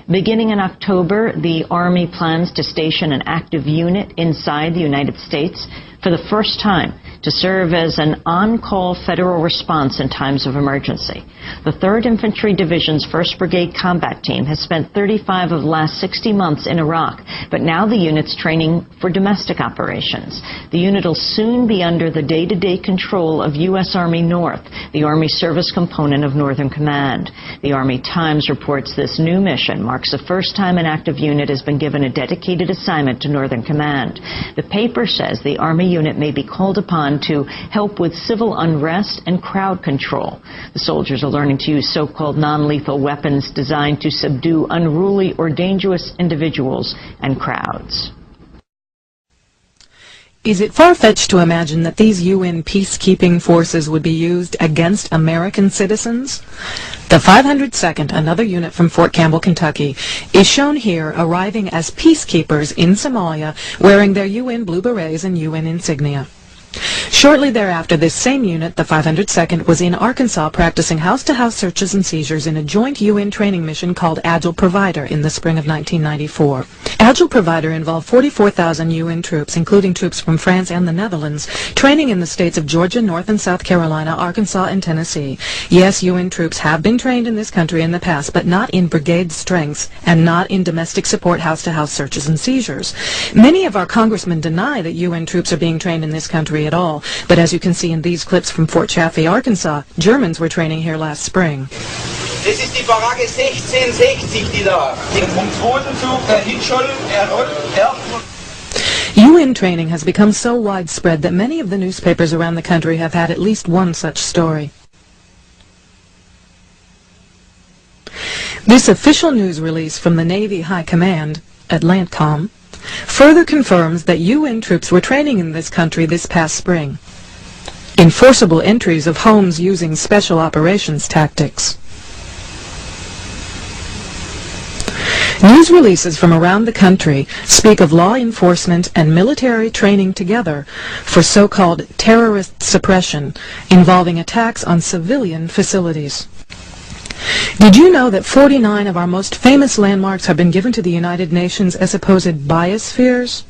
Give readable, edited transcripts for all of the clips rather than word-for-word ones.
Beginning in October, the Army plans to station an active unit inside the United States for the first time to serve as an on-call federal response in times of emergency. The 3rd Infantry Division's 1st Brigade Combat Team has spent 35 of the last 60 months in Iraq, but now the unit's training for domestic operations. The unit will soon be under the day-to-day control of U.S. Army North, the Army service component of Northern Command. The Army Times reports this new mission marks the first time an active unit has been given a dedicated assignment to Northern Command. The paper says the Army unit may be called upon to help with civil unrest and crowd control. The soldiers are learning to use so-called non-lethal weapons designed to subdue unruly or dangerous individuals and crowds. Is it far-fetched to imagine that these UN peacekeeping forces would be used against American citizens? The 502nd, another unit from Fort Campbell, Kentucky, is shown here arriving as peacekeepers in Somalia, wearing their UN blue berets and UN insignia. Shortly thereafter, this same unit, the 502nd, was in Arkansas practicing house-to-house searches and seizures in a joint UN training mission called Agile Provider in the spring of 1994. Agile Provider involved 44,000 UN troops, including troops from France and the Netherlands, training in the states of Georgia, North and South Carolina, Arkansas, and Tennessee. Yes, UN troops have been trained in this country in the past, but not in brigade strengths and not in domestic support house-to-house searches and seizures. Many of our congressmen deny that UN troops are being trained in this country at all, but as you can see in these clips from Fort Chaffee, Arkansas, Germans were training here last spring. Das ist die Baracke 1660, die da. Im zweiten Zug der Hinscholl, UN training has become so widespread that many of the newspapers around the country have had at least one such story. This official news release from the Navy High Command, Atlantcom, further confirms that UN troops were training in this country this past spring in forcible entries of homes using special operations tactics. News releases from around the country speak of law enforcement and military training together for so-called terrorist suppression involving attacks on civilian facilities. Did you know that 49 of our most famous landmarks have been given to the United Nations as supposed biospheres?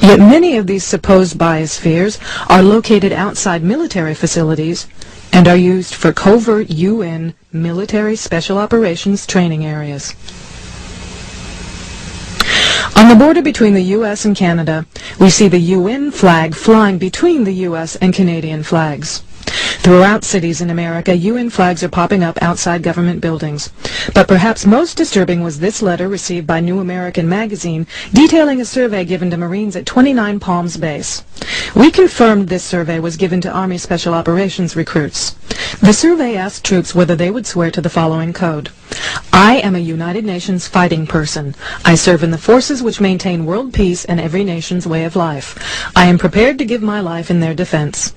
Yet many of these supposed biospheres are located outside military facilities and are used for covert UN military special operations training areas. On the border between the U.S. and Canada, we see the UN flag flying between the U.S. and Canadian flags. Throughout cities in America, UN flags are popping up outside government buildings. But perhaps most disturbing was this letter received by New American Magazine detailing a survey given to Marines at 29 Palms Base. We confirmed this survey was given to Army Special Operations recruits. The survey asked troops whether they would swear to the following code. I am a United Nations fighting person. I serve in the forces which maintain world peace and every nation's way of life. I am prepared to give my life in their defense.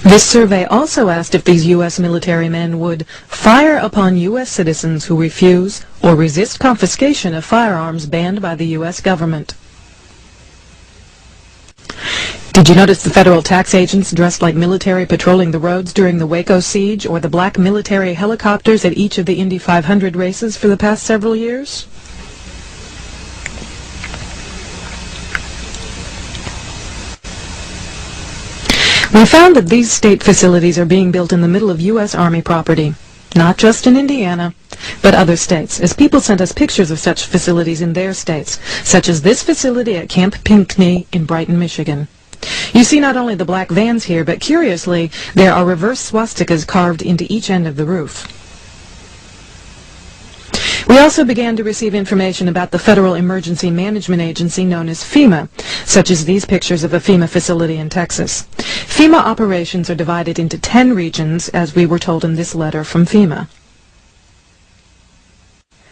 This survey also asked if these U.S. military men would fire upon U.S. citizens who refuse or resist confiscation of firearms banned by the U.S. government. Did you notice the federal tax agents dressed like military patrolling the roads during the Waco siege, or the black military helicopters at each of the Indy 500 races for the past several years? We found that these state facilities are being built in the middle of U.S. Army property, not just in Indiana, but other states, as people sent us pictures of such facilities in their states, such as this facility at Camp Pinckney in Brighton, Michigan. You see not only the black vans here, but curiously, there are reverse swastikas carved into each end of the roof. We also began to receive information about the Federal Emergency Management Agency known as FEMA, such as these pictures of a FEMA facility in Texas. FEMA operations are divided into 10 regions, as we were told in this letter from FEMA.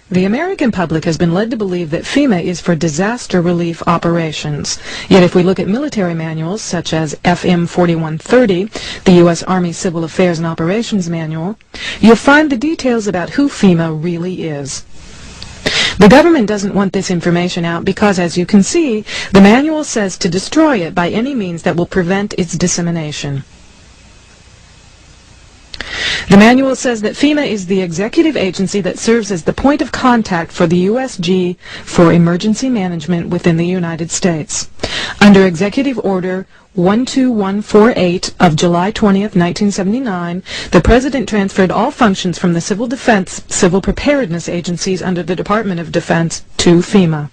The American public has been led to believe that FEMA is for disaster relief operations. Yet if we look at military manuals such as FM 4130, the U.S. Army Civil Affairs and Operations Manual, you'll find the details about who FEMA really is. The government doesn't want this information out because, as you can see, the manual says to destroy it by any means that will prevent its dissemination. The manual says that FEMA is the executive agency that serves as the point of contact for the USG for emergency management within the United States. Under Executive Order 12148 of July 20th, 1979, the President transferred all functions from the Civil Defense, Civil Preparedness agencies under the Department of Defense to FEMA.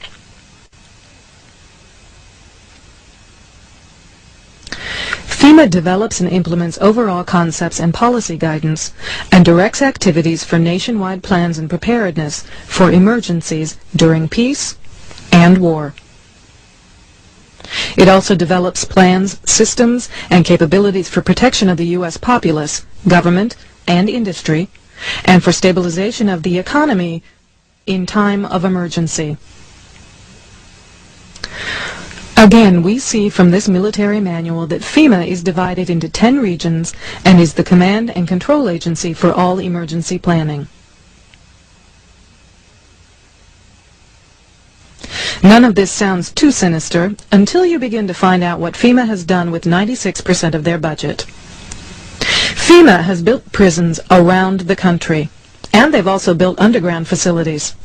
FEMA develops and implements overall concepts and policy guidance and directs activities for nationwide plans and preparedness for emergencies during peace and war. It also develops plans, systems, and capabilities for protection of the U.S. populace, government, and industry, and for stabilization of the economy in time of emergency. Again, we see from this military manual that FEMA is divided into 10 regions and is the command and control agency for all emergency planning. None of this sounds too sinister until you begin to find out what FEMA has done with 96% of their budget. FEMA has built prisons around the country, and they've also built underground facilities.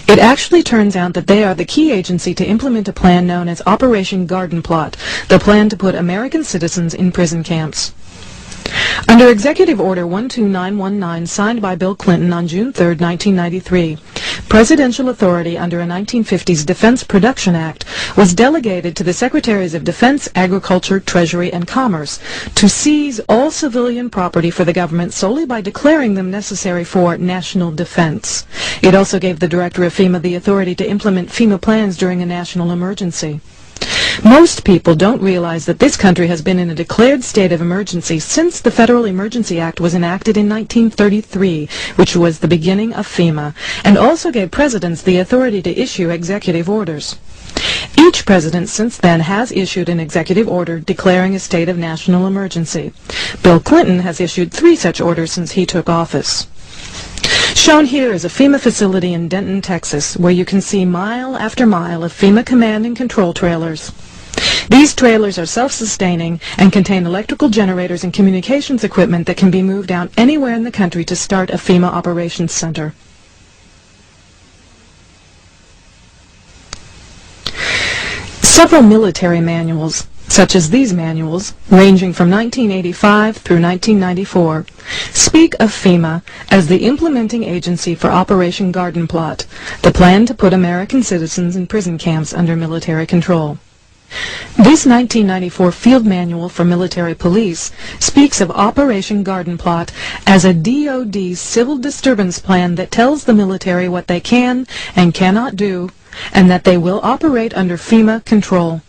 It actually turns out that they are the key agency to implement a plan known as Operation Garden Plot, the plan to put American citizens in prison camps. Under Executive Order 12919, signed by Bill Clinton on June 3, 1993, presidential authority under a 1950s Defense Production Act was delegated to the Secretaries of Defense, Agriculture, Treasury, and Commerce to seize all civilian property for the government solely by declaring them necessary for national defense. It also gave the Director of FEMA the authority to implement FEMA plans during a national emergency. Most people don't realize that this country has been in a declared state of emergency since the Federal Emergency Act was enacted in 1933, which was the beginning of FEMA, and also gave presidents the authority to issue executive orders. Each president since then has issued an executive order declaring a state of national emergency. Bill Clinton has issued 3 such orders since he took office. Shown here is a FEMA facility in Denton, Texas, where you can see mile after mile of FEMA command and control trailers. These trailers are self-sustaining and contain electrical generators and communications equipment that can be moved out anywhere in the country to start a FEMA operations center. Several military manuals, such as these manuals, ranging from 1985 through 1994, speak of FEMA as the implementing agency for Operation Garden Plot, the plan to put American citizens in prison camps under military control. This 1994 Field Manual for Military Police speaks of Operation Garden Plot as a DoD civil disturbance plan that tells the military what they can and cannot do, and that they will operate under FEMA control.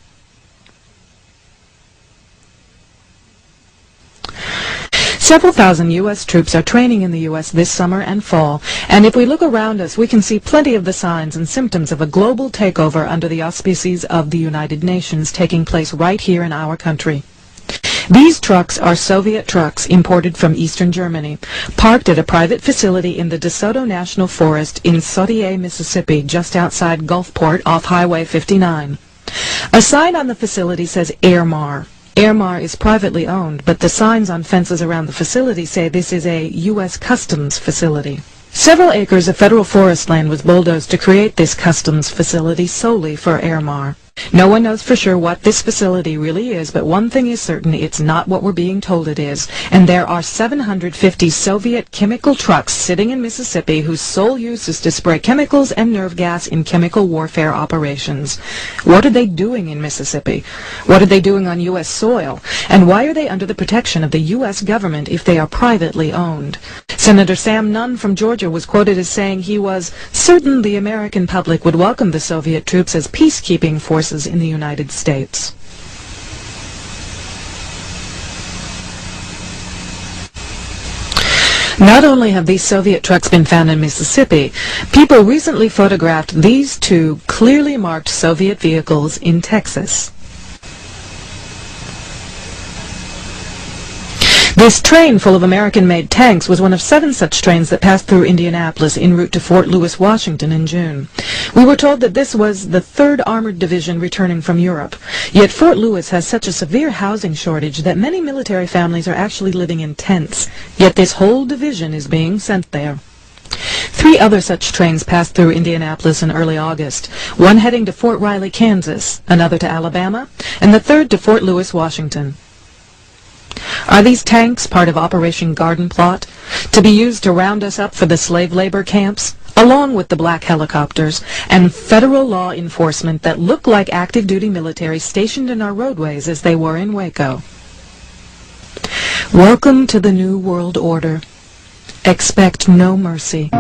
Several thousand U.S. troops are training in the U.S. this summer and fall, and if we look around us, we can see plenty of the signs and symptoms of a global takeover under the auspices of the United Nations taking place right here in our country. These trucks are Soviet trucks imported from eastern Germany, parked at a private facility in the DeSoto National Forest in Sautier, Mississippi, just outside Gulfport off Highway 59. A sign on the facility says Airmar. Airmar is privately owned, but the signs on fences around the facility say this is a U.S. Customs facility. Several acres of federal forest land was bulldozed to create this customs facility solely for Airmar. No one knows for sure what this facility really is, but one thing is certain, it's not what we're being told it is. And there are 750 Soviet chemical trucks sitting in Mississippi whose sole use is to spray chemicals and nerve gas in chemical warfare operations. What are they doing in Mississippi? What are they doing on U.S. soil? And why are they under the protection of the U.S. government if they are privately owned? Senator Sam Nunn from Georgia was quoted as saying he was certain the American public would welcome the Soviet troops as peacekeeping forces in the United States. Not only have these Soviet trucks been found in Mississippi, people recently photographed these 2 clearly marked Soviet vehicles in Texas. This train full of American-made tanks was one of 7 such trains that passed through Indianapolis en route to Fort Lewis, Washington in June. We were told that this was the 3rd Armored Division returning from Europe. Yet Fort Lewis has such a severe housing shortage that many military families are actually living in tents. Yet this whole division is being sent there. 3 other such trains passed through Indianapolis in early August, one heading to Fort Riley, Kansas, another to Alabama, and the third to Fort Lewis, Washington. Are these tanks part of Operation Garden Plot, to be used to round us up for the slave labor camps, along with the black helicopters and federal law enforcement that look like active-duty military stationed in our roadways as they were in Waco? Welcome to the New World Order. Expect no mercy.